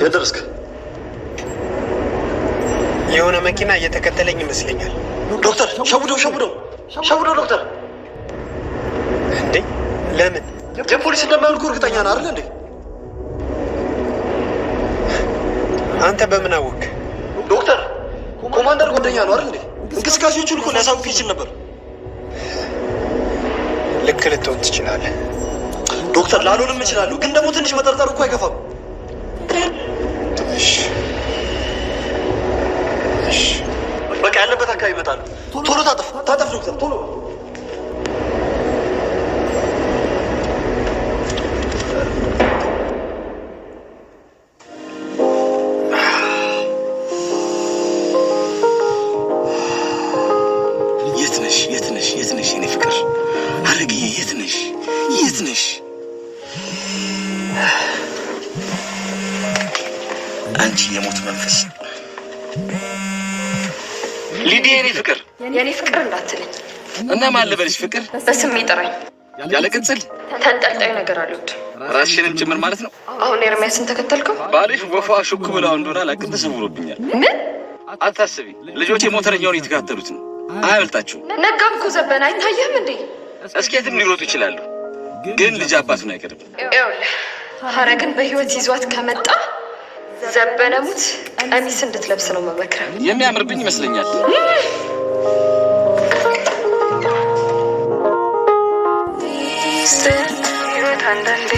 የደረስክ? የሆነ መኪና እየተከተለኝ ይመስለኛል። ዶክተር ሸውደው ዶክተር። እንዴ ለምን? የፖሊስ እንደማይሆን እኮ እርግጠኛ ነህ አይደል እንዴ? አንተ በምን አወቅ? ዶክተር ኮማንደር ጓደኛ ነው አይደል እንዴ? እንቅስቃሴዎቹን እኮ ሊያሳውቅ ይችል ነበር። ልክ ልትሆን ትችላለህ ዶክተር። ላልሆንም እችላለሁ፣ ግን ደግሞ ትንሽ መጠርጠር እኮ አይከፋም። በቃ ያለበት አካባቢ ይመጣሉ። ቶሎ ታጠፍ ዶክተር ቶሎ። የት ነሽ የኔ ፍቅር? ሐረግዬ የት ነሽ? አንቺ የሞት መንፈስ ሊዲ፣ የኔ ፍቅር እንዳትለኝ እና ማን ልበልሽ? ፍቅር በስም ይጠራኝ። ያለ ቅጽል ተንጠልጣይ ነገር አሉት። ራስሽንም ጭምር ማለት ነው። አሁን ኤርሚያስን ተከተልከው? ባልሽ ወፏ ሹክ ብላው እንደሆነ አላውቅም፣ ተሰውሮብኛል። ምን? አታስቢ፣ ልጆቼ ሞተረኛውን እየተከታተሉት ነው። አያመልጣችሁ። ነጋም እኮ ዘበነ አይታየም እንዴ? እስኬትም ሊሮጡ ይችላሉ፣ ግን ልጅ አባቱን አይቀርም። ይኸውልህ ሐረግን በህይወት ይዟት ከመጣ ዘበነ ሙት ቀሚስ እንድትለብስ ነው መመክረው። የሚያምርብኝ ይመስለኛል። ህይወት አንዳንዴ